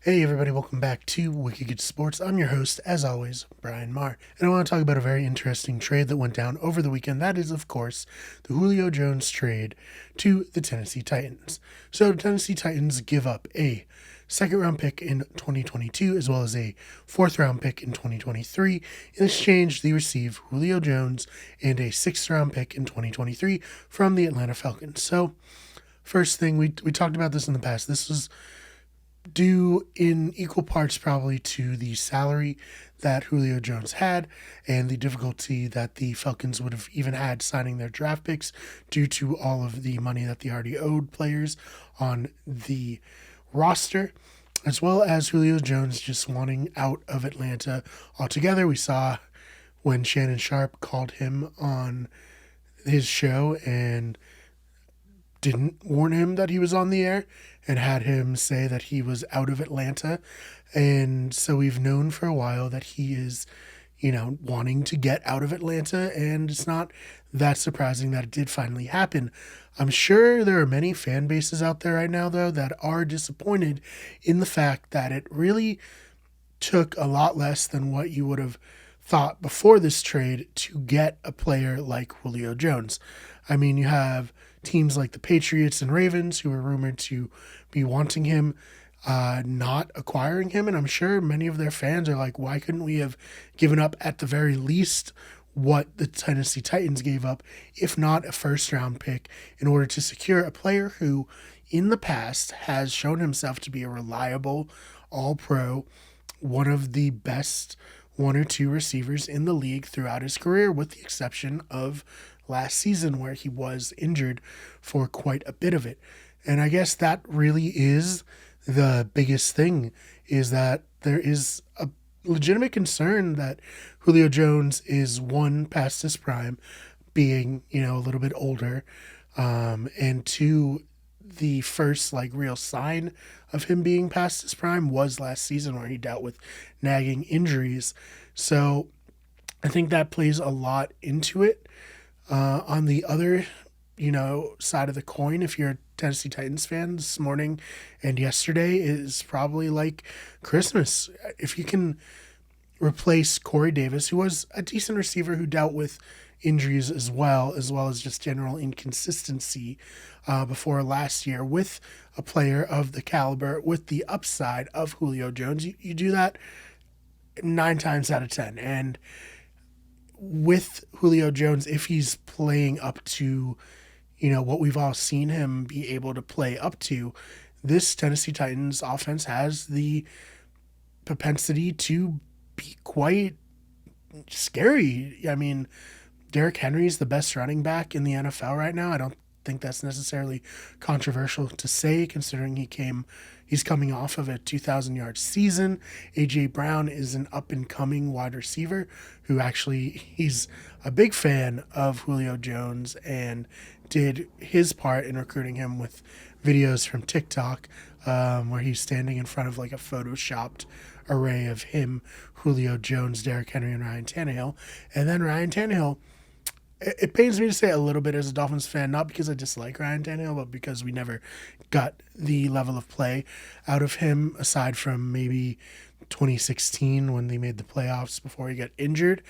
Hey everybody, welcome back to Wicked Good Sports. I'm your host, as always, Brian Marr, and I want to talk about a very interesting trade that went down over the weekend. That is, of course, the Julio Jones trade to the Tennessee Titans. So the Tennessee Titans give up a second-round pick in 2022 as well as a fourth-round pick in 2023. In exchange, they receive Julio Jones and a sixth-round pick in 2023 from the Atlanta Falcons. So first thing, we talked about this in the past. This was due in equal parts probably to the salary that Julio Jones had and the difficulty that the Falcons would have even had signing their draft picks due to all of the money that they already owed players on the roster, as well as Julio Jones just wanting out of Atlanta altogether. We saw when Shannon Sharp called him on his show and didn't warn him that he was on the air and had him say that he was out of Atlanta. And so we've known for a while that he is, wanting to get out of Atlanta. And it's not that surprising that it did finally happen. I'm sure there are many fan bases out there right now, though, that are disappointed in the fact that it really took a lot less than what you would have thought before this trade to get a player like Julio Jones. I mean, you have teams like the Patriots and Ravens who are rumored to be wanting him, not acquiring him. And I'm sure many of their fans are like, why couldn't we have given up at the very least what the Tennessee Titans gave up, if not a first round pick, in order to secure a player who in the past has shown himself to be a reliable all pro, one of the best one or two receivers in the league throughout his career, with the exception of last season where he was injured for quite a bit of it. And I guess that really is the biggest thing, is that there is a legitimate concern that Julio Jones is one past his prime, being, a little bit older, and two, the first real sign of him being past his prime was last season where he dealt with nagging injuries. So I think that plays a lot into it. On the other, side of the coin, if you're a Tennessee Titans fan, this morning and yesterday is probably like Christmas. If you can replace Corey Davis, who was a decent receiver who dealt with injuries as well as just general inconsistency before last year, with a player of the caliber, with the upside of Julio Jones, you do that 9 times out of 10. And with Julio Jones, if he's playing up to, what we've all seen him be able to play up to, this Tennessee Titans offense has the propensity to be quite scary. I mean, Derrick Henry is the best running back in the NFL right now. I don't think that's necessarily controversial to say, considering he's coming off of a 2,000-yard season. A.J. Brown is an up-and-coming wide receiver who he's a big fan of Julio Jones and did his part in recruiting him with videos from TikTok, where he's standing in front of a photoshopped array of him, Julio Jones, Derrick Henry, and Ryan Tannehill. And then Ryan Tannehill, it pains me to say a little bit as a Dolphins fan, not because I dislike Ryan Tannehill, but because we never got the level of play out of him, aside from maybe 2016 when they made the playoffs before he got injured.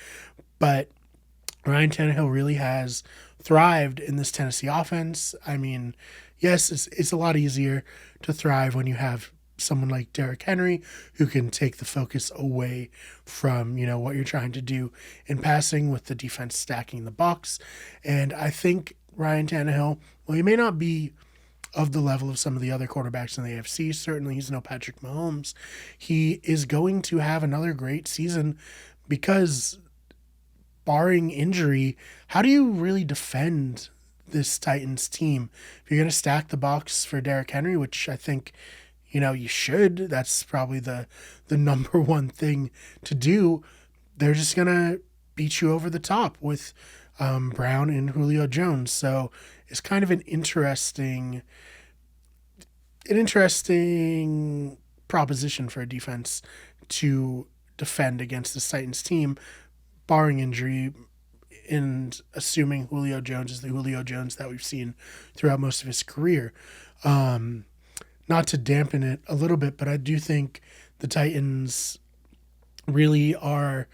But Ryan Tannehill really has thrived in this Tennessee offense. I mean, yes, it's a lot easier to thrive when you have someone like Derrick Henry who can take the focus away from, what you're trying to do in passing, with the defense stacking the box. And I think Ryan Tannehill, well, he may not be of the level of some of the other quarterbacks in the AFC. Certainly he's no Patrick Mahomes. He is going to have another great season because, barring injury, how do you really defend this Titans team? If you're going to stack the box for Derrick Henry, which I think, you should, that's probably the number one thing to do, they're just going to beat you over the top with Brown and Julio Jones. So it's kind of an interesting proposition for a defense to defend against the Titans team, barring injury, and assuming Julio Jones is the Julio Jones that we've seen throughout most of his career. not to dampen it a little bit, but I do think the Titans really are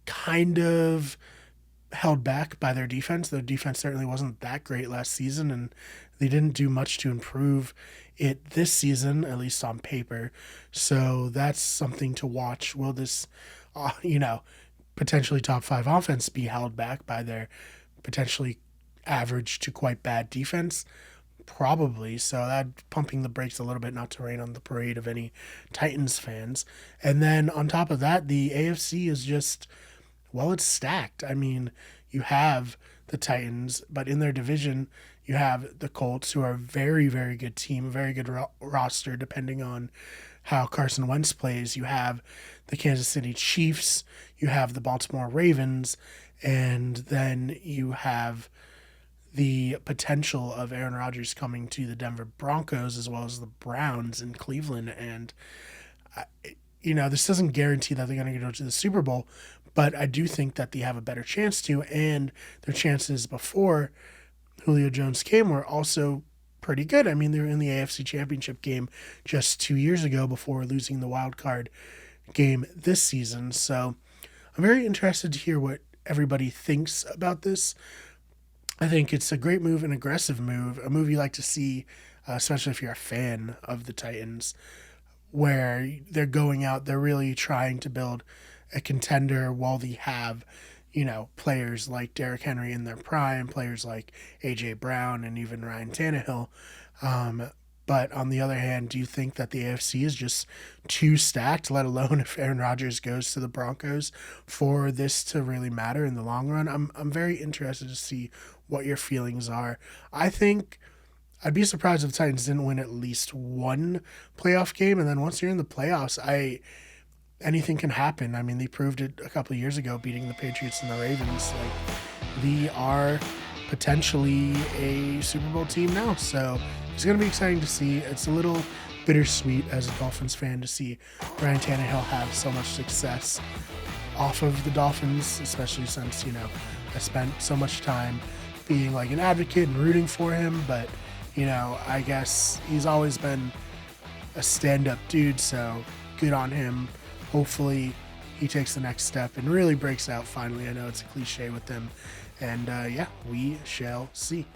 kind of held back by their defense. Their defense certainly wasn't that great last season, and they didn't do much to improve it this season, at least on paper. So that's something to watch. Will this, potentially top five offense be held back by their potentially average to quite bad defense? Probably. So that pumping the brakes a little bit, not to rain on the parade of any Titans fans. And then on top of that, the AFC is just, well, it's stacked. I mean, you have the Titans, but in their division, you have the Colts, who are a very, very good team, a very good roster, depending on how Carson Wentz plays. You have the Kansas City Chiefs, you have the Baltimore Ravens, and then you have the potential of Aaron Rodgers coming to the Denver Broncos, as well as the Browns in Cleveland. And, this doesn't guarantee that they're going to go to the Super Bowl, but I do think that they have a better chance to, and their chances before Julio Jones came were also pretty good. I mean, they were in the AFC Championship game just 2 years ago before losing the wild card game this season. So I'm very interested to hear what everybody thinks about this. I think it's a great move, an aggressive move, a move you like to see, especially if you're a fan of the Titans, where they're going out, they're really trying to build a contender while they have, players like Derrick Henry in their prime, players like A.J. Brown, and even Ryan Tannehill. But on the other hand, do you think that the AFC is just too stacked, let alone if Aaron Rodgers goes to the Broncos, for this to really matter in the long run? I'm very interested to see what your feelings are. I think I'd be surprised if the Titans didn't win at least one playoff game, and then once you're in the playoffs, anything can happen. I mean, they proved it a couple of years ago, beating the Patriots and the Ravens. They are potentially a Super Bowl team now, so it's going to be exciting to see. It's a little bittersweet as a Dolphins fan to see Ryan Tannehill have so much success off of the Dolphins, especially since, I spent so much time being like an advocate and rooting for him, but, I guess he's always been a stand-up dude, so good on him. Hopefully he takes the next step and really breaks out finally. I know it's a cliche with him. And we shall see.